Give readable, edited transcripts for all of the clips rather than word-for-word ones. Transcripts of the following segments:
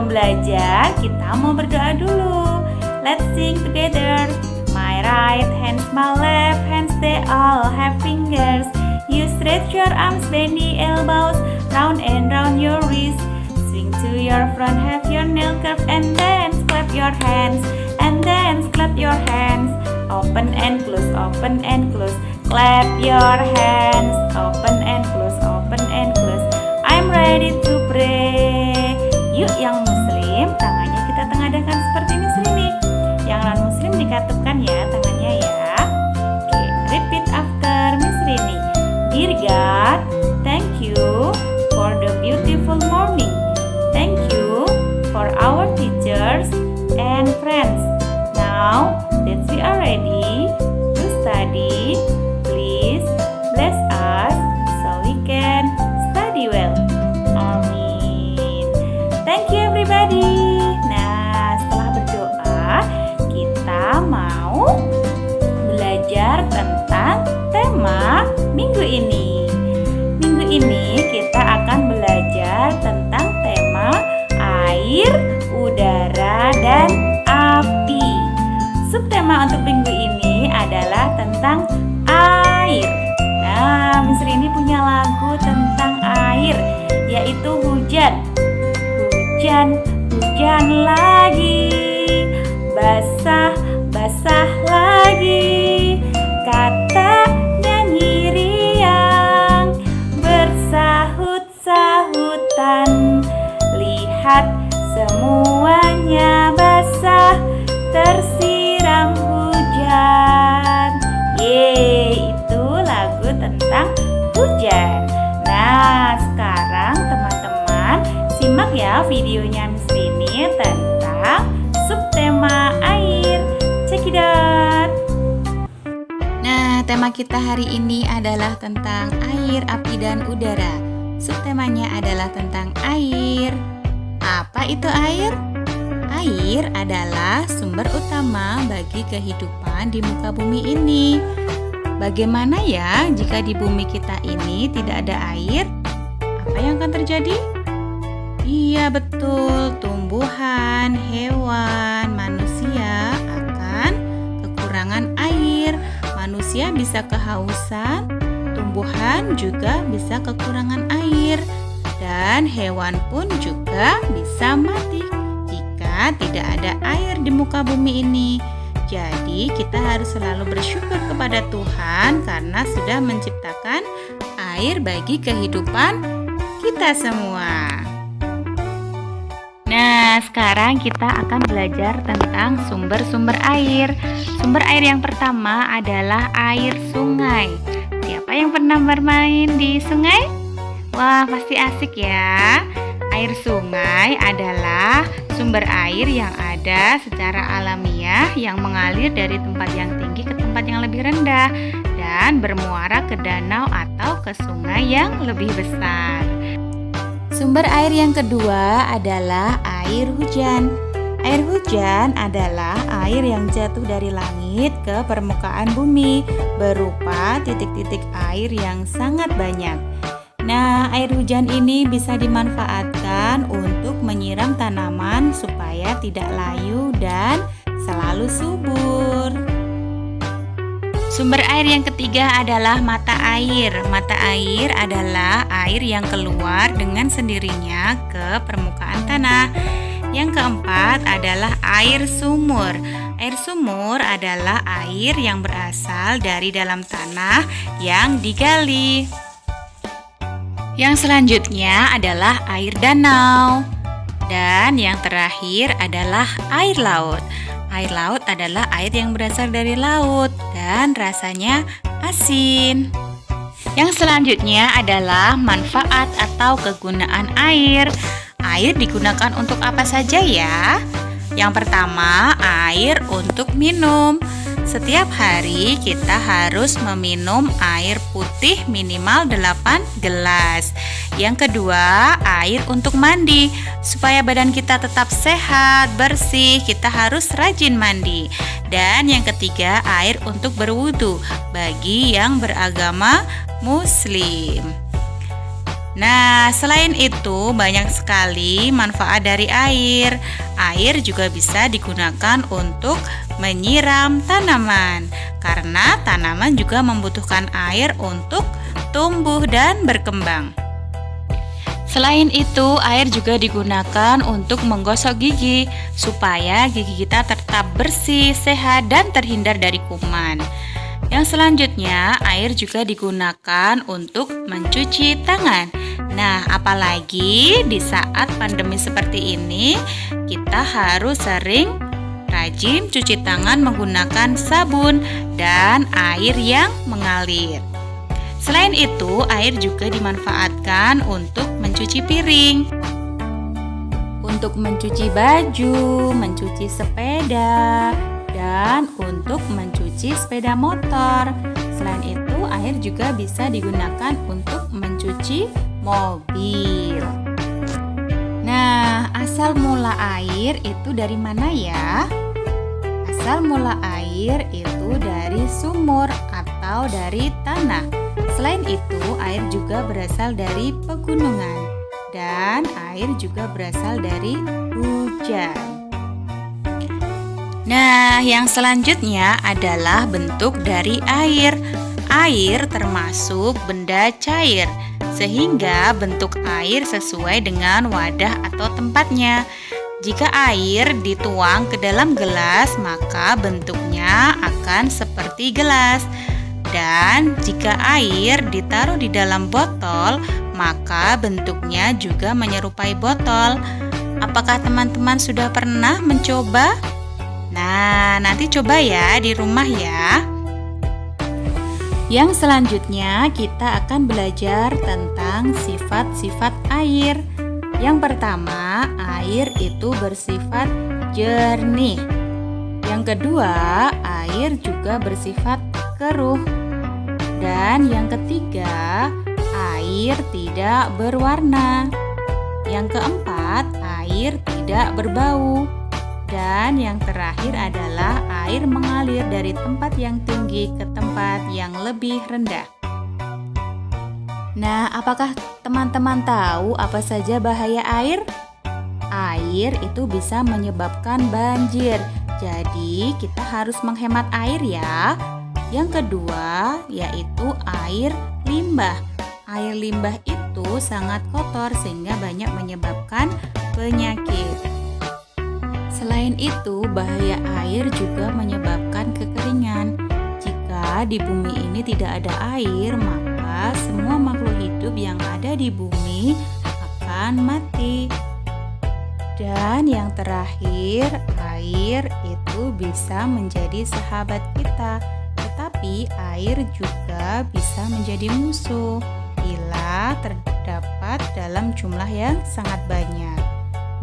sebelum belajar, kita mau berdoa dulu. Let's sing together. My right hand's my left hands, they all have fingers. You stretch your arms, bend the elbows, round and round your wrists. Swing to your front, have your nail curve, and then clap your hands. And then clap your hands. Open and close, open and close. Clap your hands. Open and close, open and close. I'm ready to pray. Yuk yang muslim, tangannya kita tengadahkan seperti Miss Rini. Yang non muslim dikatupkan ya tangannya ya. Oke, repeat after Miss Rini. Dear God, thank you for the beautiful morning. Thank you for our teachers and friends. Now that we are ready to study, please bless us so we can study well. Amin. Thank you everybody. Nah, setelah berdoa, kita mau belajar tentang tema minggu ini. Minggu ini kita akan belajar tentang tema air, udara, dan api. Subtema untuk minggu ini adalah tentang air. Nah, Miss Rini punya lagu tentang air, yaitu hujan. Hujan, hujan lagi, basah, basah lagi. Kata nyanyi riang, bersahut-sahutan. Lihat semuanya basah, tersiram hujan. Itu lagu tentang hujan. Nah, sekarang teman-teman simak ya videonya Miss Rini tentang subtema air. Check it out. Nah, tema kita hari ini adalah tentang air, api, dan udara. Subtemanya adalah tentang air. Apa itu air? Air adalah sumber utama bagi kehidupan di muka bumi ini. Bagaimana ya jika di bumi kita ini tidak ada air? Apa yang akan terjadi? Iya betul, tumbuhan, hewan, manusia akan kekurangan air. Manusia bisa kehausan, tumbuhan juga bisa kekurangan air. Dan hewan pun juga bisa mati jika tidak ada air di muka bumi ini. Jadi kita harus selalu bersyukur kepada Tuhan karena sudah menciptakan air bagi kehidupan kita semua. Nah, sekarang kita akan belajar tentang sumber-sumber air. Sumber air yang pertama adalah air sungai. Siapa yang pernah bermain di sungai? Wah, pasti asik ya. Air sungai adalah sumber air yang ada secara alamiah yang mengalir dari tempat yang tinggi ke tempat yang lebih rendah dan bermuara ke danau atau ke sungai yang lebih besar. Sumber air yang kedua adalah air hujan. Air hujan adalah air yang jatuh dari langit ke permukaan bumi berupa titik-titik air yang sangat banyak. Nah, air hujan ini bisa dimanfaatkan untuk menyiram tanaman supaya tidak layu dan selalu subur. Sumber air yang ketiga adalah mata air. Mata air adalah air yang keluar dengan sendirinya ke permukaan tanah. Yang keempat adalah air sumur. Air sumur adalah air yang berasal dari dalam tanah yang digali. Yang selanjutnya adalah air danau. Dan yang terakhir adalah air laut. Air laut adalah air yang berasal dari laut dan rasanya asin. Yang selanjutnya adalah manfaat atau kegunaan air. Air digunakan untuk apa saja ya? Yang pertama, air untuk minum. Setiap hari kita harus meminum air putih minimal 8 gelas. Yang kedua, air untuk mandi. Supaya badan kita tetap sehat, bersih, kita harus rajin mandi. Dan yang ketiga, air untuk berwudu bagi yang beragama Muslim. Nah, selain itu banyak sekali manfaat dari air. Air juga bisa digunakan untuk menyiram tanaman, karena tanaman juga membutuhkan air untuk tumbuh dan berkembang. Selain itu, air juga digunakan untuk menggosok gigi supaya gigi kita tetap bersih, sehat, dan terhindar dari kuman. Yang selanjutnya, air juga digunakan untuk mencuci tangan. Nah, apalagi di saat pandemi seperti ini, kita harus sering rajin cuci tangan menggunakan sabun dan air yang mengalir. Selain itu, air juga dimanfaatkan untuk mencuci piring, untuk mencuci baju, mencuci sepeda, dan untuk mencuci sepeda motor. Selain itu, air juga bisa digunakan untuk mencuci mobil. Nah, asal mula air itu dari mana ya? Asal mula air itu dari sumur atau dari tanah. Selain itu, air juga berasal dari pegunungan dan air juga berasal dari hujan. Nah, yang selanjutnya adalah bentuk dari air. Air termasuk benda cair, sehingga bentuk air sesuai dengan wadah atau tempatnya. Jika air dituang ke dalam gelas, maka bentuknya akan seperti gelas. Dan jika air ditaruh di dalam botol, maka bentuknya juga menyerupai botol. Apakah teman-teman sudah pernah mencoba? Nah, nanti coba ya di rumah ya. Yang selanjutnya kita akan belajar tentang sifat-sifat air. Yang pertama, air itu bersifat jernih. Yang kedua, air juga bersifat keruh. Dan yang ketiga, air tidak berwarna. Yang keempat, air tidak berbau. Dan yang terakhir adalah air mengalir dari tempat yang tinggi ke tempat yang lebih rendah. Nah, apakah teman-teman tahu apa saja bahaya air? Air itu bisa menyebabkan banjir. Jadi, kita harus menghemat air ya. Yang kedua, yaitu air limbah. Air limbah itu sangat kotor sehingga banyak menyebabkan penyakit. Selain itu, bahaya air juga menyebabkan kekeringan. Jika di bumi ini tidak ada air, maka semua makhluk hidup yang ada di bumi akan mati. Dan yang terakhir, air itu bisa menjadi sahabat kita. Tetapi air juga bisa menjadi musuh bila terdapat dalam jumlah yang sangat banyak.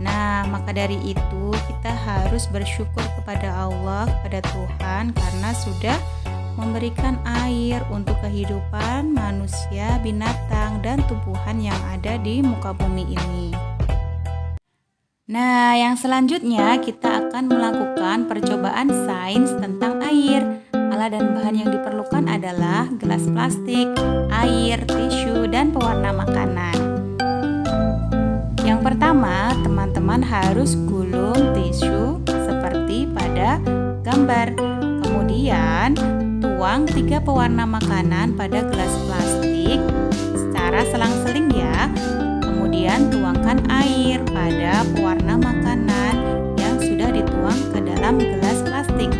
Nah, maka dari itu kita harus bersyukur kepada Allah, kepada Tuhan, karena sudah memberikan air untuk kehidupan manusia, binatang, dan tumbuhan yang ada di muka bumi ini. Nah, yang selanjutnya kita akan melakukan percobaan sains tentang air. Alat dan bahan yang diperlukan adalah gelas plastik, air, tisu, dan pewarna makanan. Yang pertama, teman-teman harus gulung tisu seperti pada gambar. Kemudian, tuang 3 pewarna makanan pada gelas plastik secara selang-seling ya. Kemudian, tuangkan air pada pewarna makanan yang sudah dituang ke dalam gelas plastik.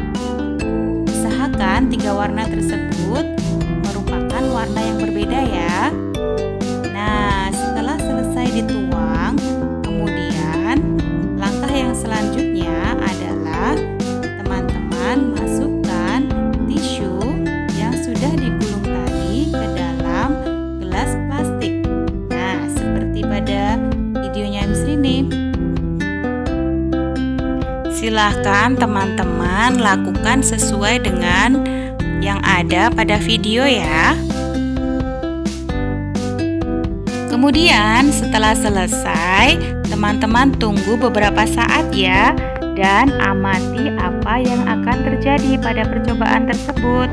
Usahakan 3 warna tersebut merupakan warna yang berbeda ya. Nah, setelah selesai dituang, kemudian langkah yang selanjutnya adalah teman-teman masukkan tisu yang sudah digulung tadi ke dalam gelas plastik. Nah, seperti pada videonya Miss Rini. Silahkan teman-teman lakukan sesuai dengan yang ada pada video ya. Kemudian setelah selesai, teman-teman tunggu beberapa saat ya, dan amati apa yang akan terjadi pada percobaan tersebut.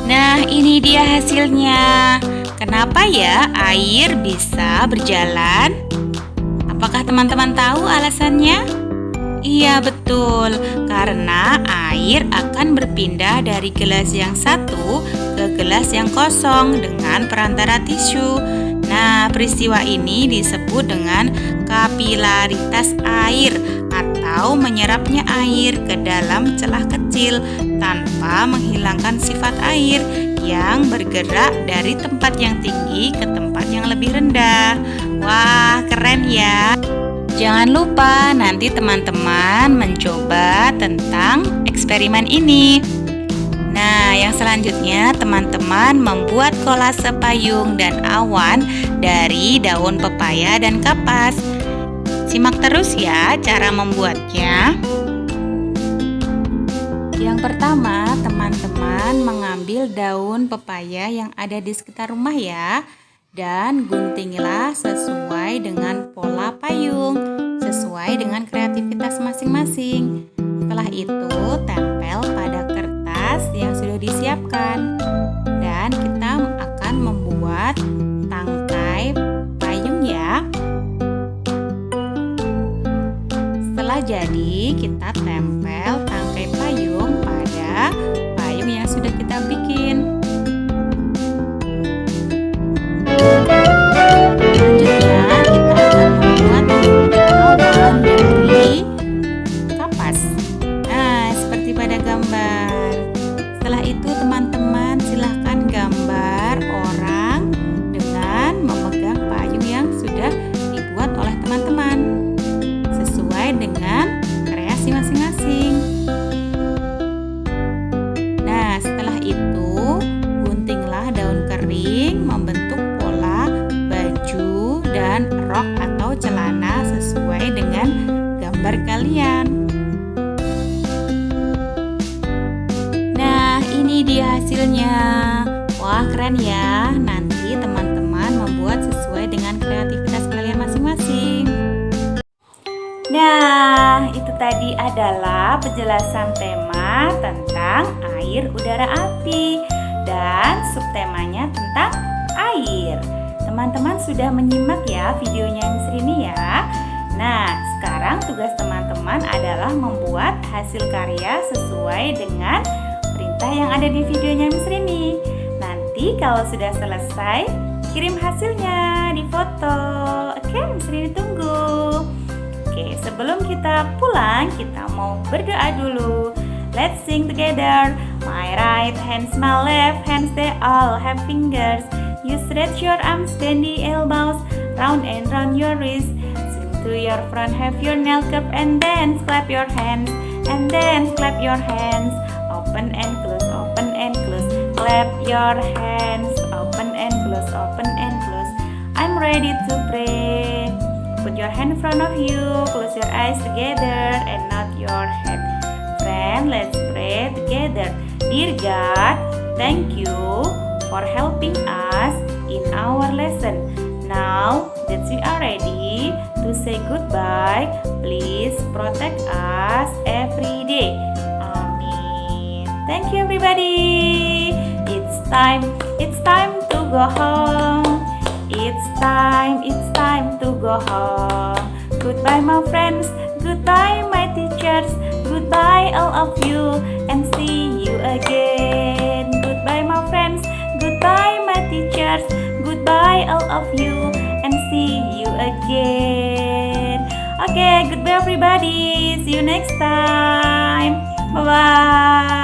Nah, ini dia hasilnya. Kenapa ya air bisa berjalan? Apakah teman-teman tahu alasannya? Iya betul, karena air akan berpindah dari gelas yang satu ke gelas yang kosong dengan perantara tisu. Nah, peristiwa ini disebut dengan kapilaritas air atau menyerapnya air ke dalam celah kecil tanpa menghilangkan sifat air yang bergerak dari tempat yang tinggi ke tempat yang lebih rendah. Wah, keren ya! Jangan lupa nanti teman-teman mencoba tentang eksperimen ini. Nah, yang selanjutnya teman-teman membuat kolase payung dan awan dari daun pepaya dan kapas. Simak terus ya cara membuatnya. Yang pertama, teman-teman mengambil daun pepaya yang ada di sekitar rumah ya. Dan guntinglah sesuai dengan pola payung, sesuai dengan kreativitas masing-masing. Setelah itu, tempel pada kertas yang sudah disiapkan. Dan kita akan membuat tangkai payung ya. Setelah jadi, kita tempel tangkai payung pada payung yang sudah kita bikin. Selanjutnya kita akan membuat awan dari kapas. Nah, seperti pada gambar. Setelah itu teman-teman silahkan gambar orang dengan memegang payung yang sudah dibuat oleh teman-teman sesuai dengan kreasi masing-masing. Nah, setelah itu guntinglah daun kering membentuk pola baju dan rok atau celana sesuai dengan gambar kalian. Nah, ini dia hasilnya. Wah, keren ya. Nanti teman-teman membuat sesuai dengan kreativitas kalian masing-masing. Nah, itu tadi adalah penjelasan tema tentang air, udara, api. Dan subtemanya tentang air. Teman-teman sudah menyimak ya videonya Miss Rini ya. Nah, sekarang tugas teman-teman adalah membuat hasil karya sesuai dengan perintah yang ada di videonya Miss Rini. Nanti kalau sudah selesai, kirim hasilnya di foto. Oke, Miss Rini tunggu. Oke, sebelum kita pulang, kita mau berdoa dulu. Let's sing together. My right hand's my left hands, they all have fingers. You stretch your arms, bend the elbows, round and round your wrists. Swing to your front, have your nail curve, and then clap your hands, and then clap your hands. Open and close, open and close. Clap your hands, open and close, open and close. I'm ready to pray. Put your hand in front of you, close your eyes together, and nod your head. Friend, let's pray together. Dear God, thank you for helping us in our lesson. Now that we are ready to say goodbye, please protect us every day. Amen. Thank you everybody. It's time to go home. It's time to go home. Goodbye my friends, goodbye my teachers, goodbye all of you, and see you again. Goodbye my friends, goodbye my teachers, goodbye all of you, and see you again. Okay, goodbye everybody. See you next time. Bye bye.